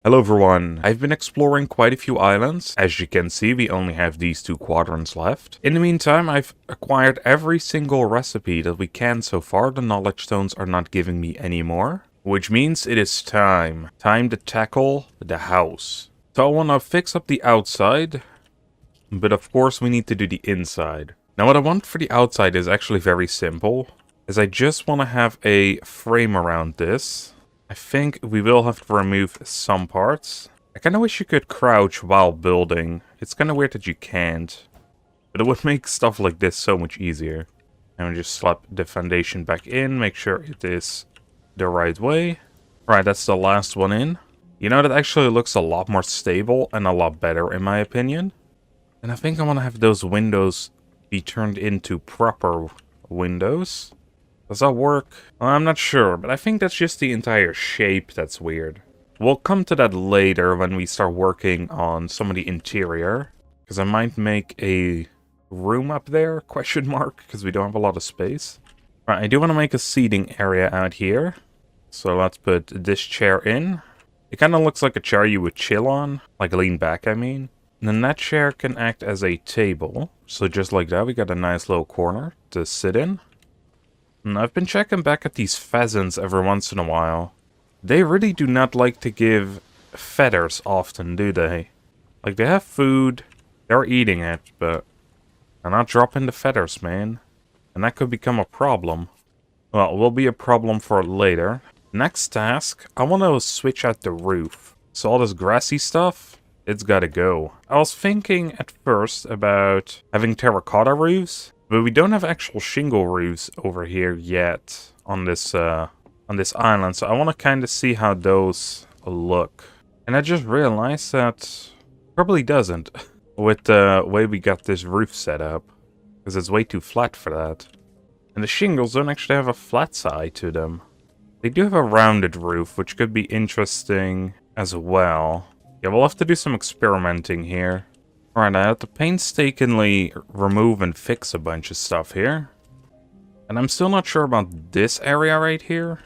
Hello everyone, I've been exploring quite a few islands. As you can see, we only have these 2 quadrants left. In the meantime, I've acquired every single recipe that we can so far. The knowledge stones are not giving me any more. Which means it is time. Time to tackle the house. So I want to fix up the outside, but of course we need to do the inside. Now what I want for the outside is actually very simple, is I just want to have a frame around this. I think we will have to remove some parts. I kind of wish you could crouch while building. It's kind of weird that you can't, but it would make stuff like this so much easier. And we just slap the foundation back in, make sure it is the right way. Right, that's the last one in. You know, that actually looks a lot more stable and a lot better in my opinion. And I think I want to have those windows be turned into proper windows. Does that work? I'm not sure, but I think that's just the entire shape that's weird. We'll come to that later when we start working on some of the interior. Because I might make a room up there, question mark, because we don't have a lot of space. Right, I do want to make a seating area out here. So let's put this chair in. It kind of looks like a chair you would chill on, like lean back I mean. And then that chair can act as a table. So just like that, we got a nice little corner to sit in. And I've been checking back at these pheasants every once in a while. They really do not like to give feathers often, do they? Like, they have food, they're eating it, but they're not dropping the feathers, man. And that could become a problem. Well, it will be a problem for later. Next task, I want to switch out the roof. So all this grassy stuff, it's gotta go. I was thinking at first about having terracotta roofs, but we don't have actual shingle roofs over here yet on this island, so I want to kind of see how those look. And I just realized that probably doesn't with the way we got this roof set up, because it's way too flat for that. And the shingles don't actually have a flat side to them. They do have a rounded roof, which could be interesting as well. Yeah, we'll have to do some experimenting here. Alright, I have to painstakingly remove and fix a bunch of stuff here. And I'm still not sure about this area right here.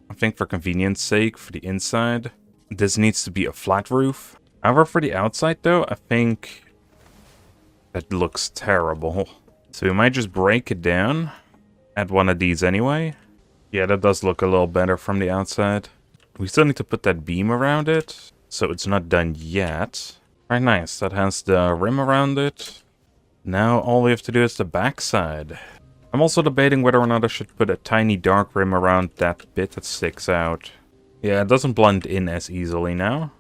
I think for convenience sake, for the inside, this needs to be a flat roof. However, for the outside though, I think that looks terrible. So we might just break it down, add one of these anyway. Yeah, that does look a little better from the outside. We still need to put that beam around it, so it's not done yet. Alright, nice. That has the rim around it. Now all we have to do is the backside. I'm also debating whether or not I should put a tiny dark rim around that bit that sticks out. Yeah, it doesn't blend in as easily now.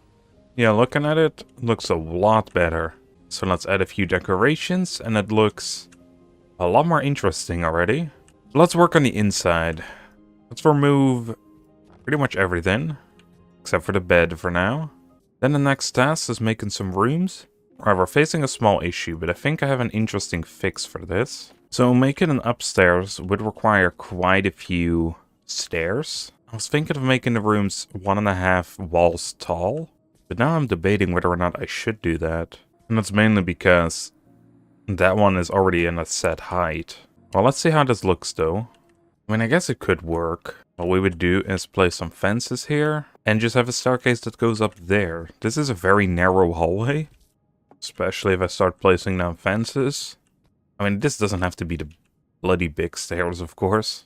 Yeah, looking at it, looks a lot better. So let's add a few decorations, and it looks a lot more interesting already. Let's work on the inside. Let's remove pretty much everything, except for the bed for now. Then the next task is making some rooms. Alright, we're facing a small issue, but I think I have an interesting fix for this. So making an upstairs would require quite a few stairs. I was thinking of making the rooms 1.5 walls tall, but now I'm debating whether or not I should do that. And that's mainly because that one is already in a set height. Well, let's see how this looks though. I mean, I guess it could work. What we would do is place some fences here and just have a staircase that goes up there. This is a very narrow hallway, especially if I start placing down fences. I mean, this doesn't have to be the bloody big stairs, of course.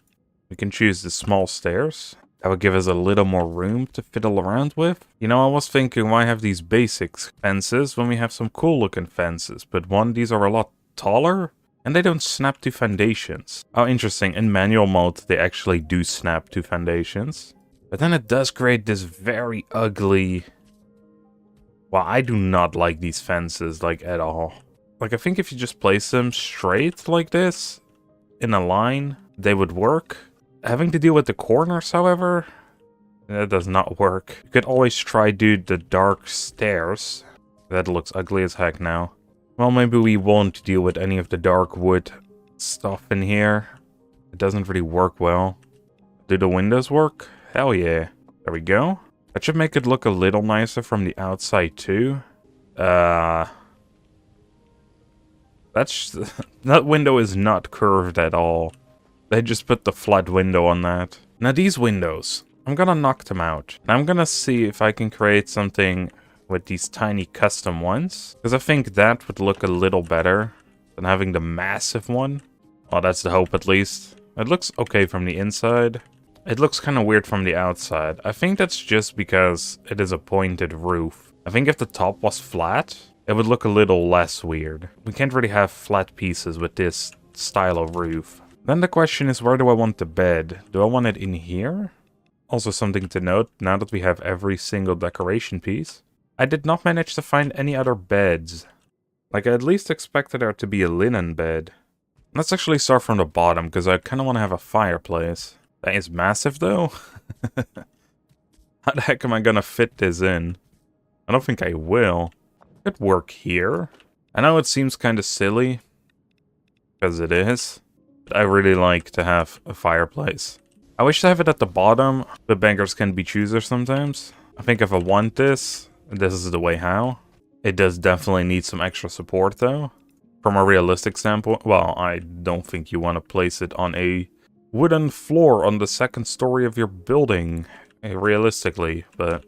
We can choose the small stairs. That would give us a little more room to fiddle around with. You know, I was thinking, why have these basic fences when we have some cool looking fences? But one, these are a lot taller. And they don't snap to foundations. Oh, interesting. In manual mode, they actually do snap to foundations. But then it does create this very ugly... Well, I do not like these fences, like, at all. Like, I think if you just place them straight like this, in a line, they would work. Having to deal with the corners, however, that does not work. You could always try do the dark stairs. That looks ugly as heck now. Well, maybe we won't deal with any of the dark wood stuff in here. It doesn't really work well. Do the windows work? Hell yeah. There we go. That should make it look a little nicer from the outside too. That window is not curved at all. They just put the flat window on that. Now these windows. I'm gonna knock them out. And I'm gonna see if I can create something with these tiny custom ones. Because I think that would look a little better than having the massive one. Well, that's the hope at least. It looks okay from the inside. It looks kind of weird from the outside. I think that's just because it is a pointed roof. I think if the top was flat, it would look a little less weird. We can't really have flat pieces with this style of roof. Then the question is, where do I want the bed? Do I want it in here? Also something to note, now that we have every single decoration piece, I did not manage to find any other beds. Like, I at least expected there to be a linen bed. Let's actually start from the bottom, because I kind of want to have a fireplace. That is massive, though. How the heck am I gonna fit this in? I don't think I will. Could work here. I know it seems kind of silly, because it is, but I really like to have a fireplace. I wish to have it at the bottom, but beggars can be choosers sometimes. I think if I want this, this is the way how. It does definitely need some extra support, though. From a realistic standpoint, well, I don't think you want to place it on a wooden floor on the second story of your building, realistically, but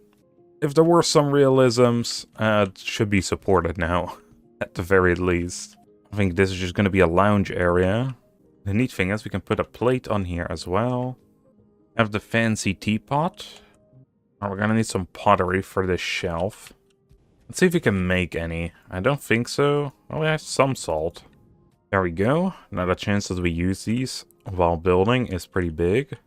if there were some realisms, it should be supported now, at the very least. I think this is just going to be a lounge area. The neat thing is we can put a plate on here as well. Have the fancy teapot. Oh, we're going to need some pottery for this shelf. Let's see if we can make any. I don't think so. Oh, we have some salt. There we go. Now the chances we use these while building is pretty big.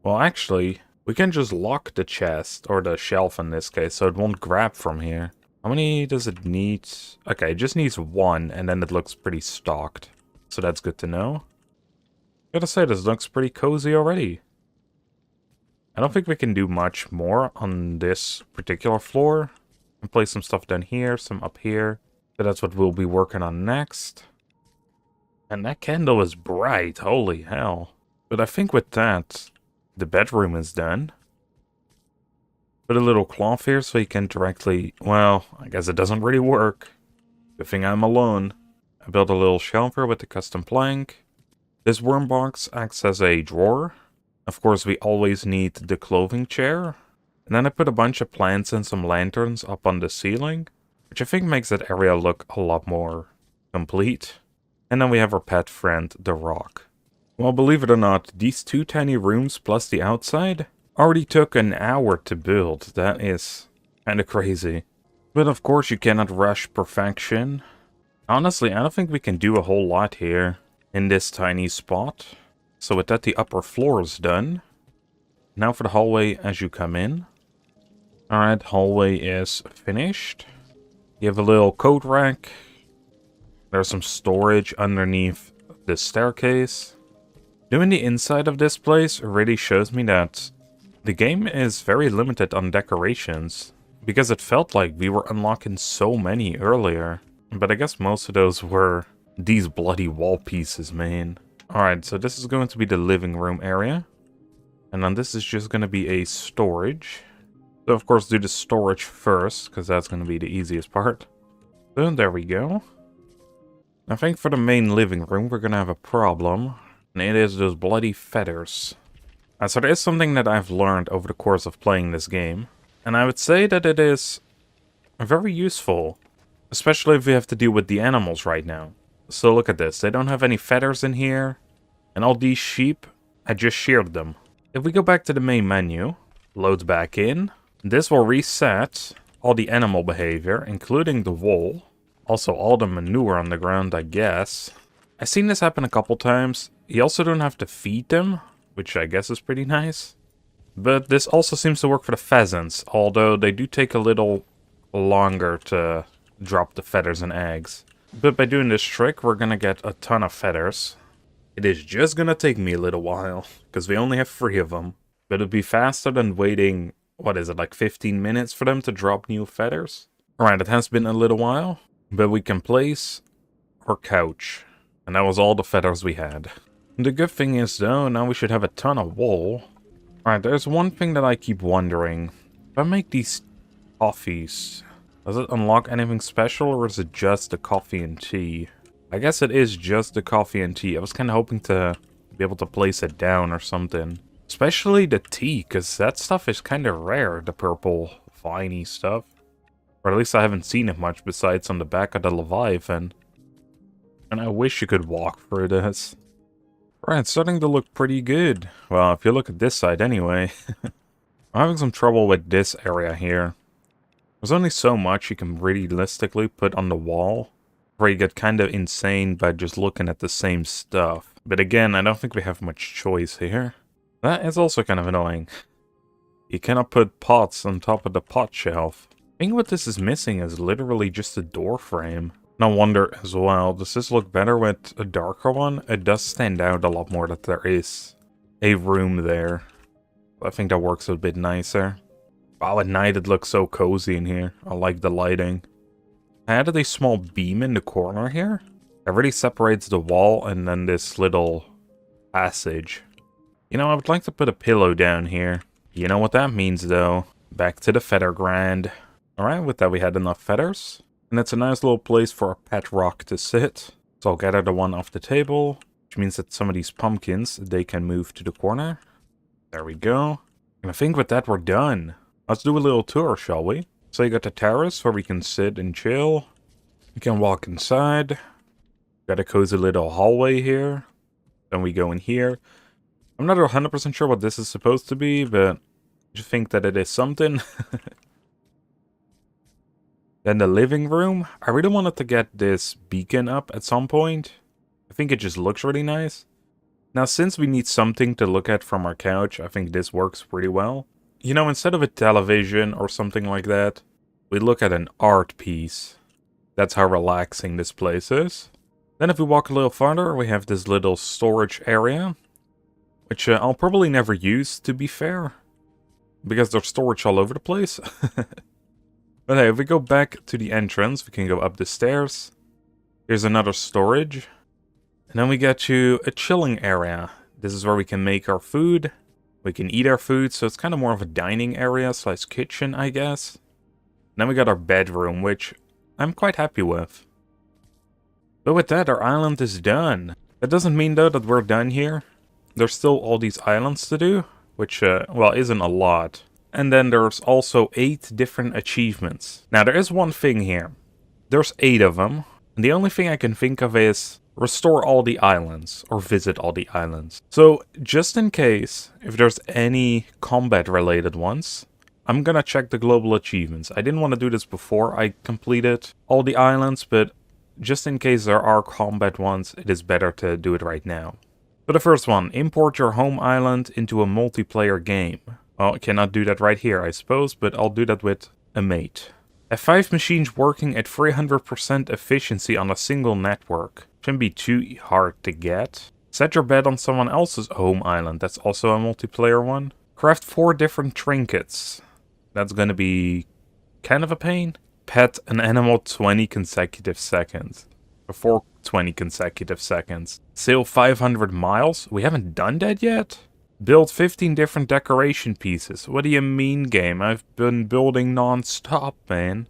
Well, actually, we can just lock the chest, or the shelf in this case, so it won't grab from here. How many does it need? Okay, it just needs one, and then it looks pretty stocked. So that's good to know. Gotta say, this looks pretty cozy already. I don't think we can do much more on this particular floor. And place some stuff down here, some up here. So that's what we'll be working on next. And that candle is bright, holy hell. But I think with that, the bedroom is done. Put a little cloth here so you can directly... Well, I guess it doesn't really work. Good thing I'm alone. I built a little shelf here with the custom plank. This worm box acts as a drawer. Of course, we always need the clothing chair. And then I put a bunch of plants and some lanterns up on the ceiling, which I think makes that area look a lot more complete. And then we have our pet friend, the rock. Well, believe it or not, these two tiny rooms plus the outside already took an hour to build. That is kinda crazy. But of course you cannot rush perfection. Honestly, I don't think we can do a whole lot here in this tiny spot. So with that, the upper floor is done. Now for the hallway as you come in. Alright, hallway is finished. You have a little coat rack. There's some storage underneath this staircase. Doing the inside of this place really shows me that the game is very limited on decorations. Because it felt like we were unlocking so many earlier. But I guess most of those were these bloody wall pieces, man. Alright, so this is going to be the living room area. And then this is just going to be a storage. So of course do the storage first, because that's going to be the easiest part. So there we go. I think for the main living room we're going to have a problem. And it is those bloody feathers. So there is something that I've learned over the course of playing this game. And I would say that it is very useful. Especially if we have to deal with the animals right now. So look at this, they don't have any feathers in here. And all these sheep, I just sheared them. If we go back to the main menu, loads back in. This will reset all the animal behavior, including the wool. Also all the manure on the ground, I guess. I've seen this happen a couple times. You also don't have to feed them, which I guess is pretty nice. But this also seems to work for the pheasants, although they do take a little longer to drop the feathers and eggs. But by doing this trick, we're gonna get a ton of feathers. It is just gonna take me a little while, because we only have 3 of them. But it'd be faster than waiting, what is it, like 15 minutes for them to drop new feathers? Alright, it has been a little while, but we can place our couch. And that was all the feathers we had. The good thing is though, now we should have a ton of wool. Alright, there's one thing that I keep wondering. If I make these coffees, does it unlock anything special, or is it just the coffee and tea? I guess it is just the coffee and tea. I was kind of hoping to be able to place it down or something. Especially the tea, because that stuff is kind of rare, the purple, viney stuff. Or at least I haven't seen it much besides on the back of the Leviathan. And I wish you could walk through this. Right, it's starting to look pretty good. Well, if you look at this side anyway. I'm having some trouble with this area here. There's only so much you can realistically put on the wall, where you get kind of insane by just looking at the same stuff. But again, I don't think we have much choice here. That is also kind of annoying. You cannot put pots on top of the pot shelf. I think what this is missing is literally just a door frame. No wonder as well, does this look better with a darker one? It does stand out a lot more that there is a room there. I think that works a bit nicer. Wow, at night it looks so cozy in here. I like the lighting. I added a small beam in the corner here. It really separates the wall and then this little passage. You know, I would like to put a pillow down here. You know what that means though. Back to the feather grind. Alright, with that we had enough feathers. And it's a nice little place for a pet rock to sit. So I'll gather the one off the table. Which means that some of these pumpkins, they can move to the corner. There we go. And I think with that we're done. Let's do a little tour, shall we? So you got the terrace where we can sit and chill. We can walk inside. Got a cozy little hallway here. Then we go in here. I'm not 100% sure what this is supposed to be, but I just think that it is something. Then the living room. I really wanted to get this beacon up at some point. I think it just looks really nice. Now, since we need something to look at from our couch, I think this works pretty well. You know, instead of a television or something like that, we look at an art piece. That's how relaxing this place is. Then if we walk a little farther, we have this little storage area. Which I'll probably never use, to be fair. Because there's storage all over the place. But hey, if we go back to the entrance, we can go up the stairs. Here's another storage. And then we get to a chilling area. This is where we can make our food. We can eat our food, so it's kind of more of a dining area slash kitchen, I guess. And then we got our bedroom, which I'm quite happy with. But with that, our island is done. That doesn't mean, though, that we're done here. There's still all these islands to do, which, well, isn't a lot. And then there's also 8 different achievements. Now, there is one thing here. There's 8 of them. And the only thing I can think of is restore all the islands, or visit all the islands. So, just in case, if there's any combat-related ones, I'm gonna check the global achievements. I didn't want to do this before I completed all the islands, but just in case there are combat ones, it is better to do it right now. So the first one, import your home island into a multiplayer game. Well, I cannot do that right here, I suppose, but I'll do that with a mate. Have 5 machines working at 300% efficiency on a single network. Shouldn't be too hard to get. Set your bed on someone else's home island. That's also a multiplayer one. Craft 4 different trinkets. That's gonna be kind of a pain. Pet an animal 20 consecutive seconds. Before 20 consecutive seconds. Sail 500 miles? We haven't done that yet? Build 15 different decoration pieces. What do you mean, game? I've been building non-stop, man.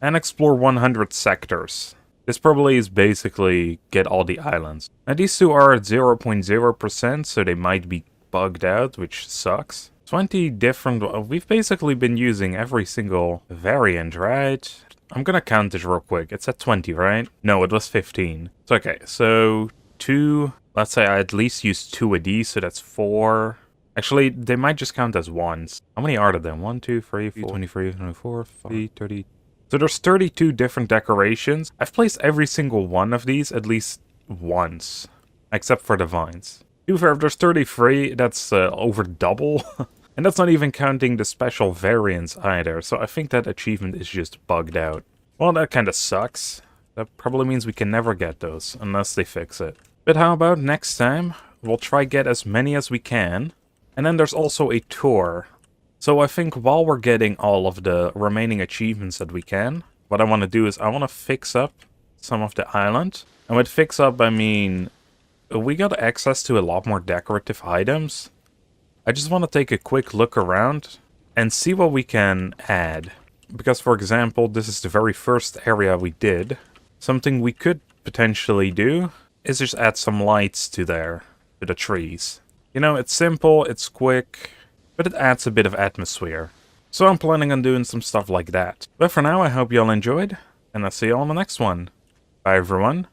And explore 100 sectors. This probably is basically get all the islands. Now these two are at 0.0%, so they might be bugged out, which sucks. 20 different... We've basically been using every single variant, right? I'm gonna count this real quick. It's at 20, right? No, it was 15. So, okay, so 2... Let's say I at least used 2 of these, so that's 4. Actually, they might just count as ones. How many are there then? 1, 2, 3, 4, 23, 24, 30, 30... So there's 32 different decorations. I've placed every single one of these at least once. Except for the vines. To be fair, if there's 33, that's over double. And that's not even counting the special variants either. So I think that achievement is just bugged out. Well, that kind of sucks. That probably means we can never get those, unless they fix it. But how about next time? We'll try get as many as we can. And then there's also a tour. So I think while we're getting all of the remaining achievements that we can, what I want to do is I want to fix up some of the island. And with fix up, I mean, we got access to a lot more decorative items. I just want to take a quick look around and see what we can add. Because, for example, this is the very first area we did. Something we could potentially do is just add some lights to there, to the trees. You know, it's simple, it's quick, but it adds a bit of atmosphere. So I'm planning on doing some stuff like that. But for now, I hope you all enjoyed, and I'll see you all in the next one. Bye everyone.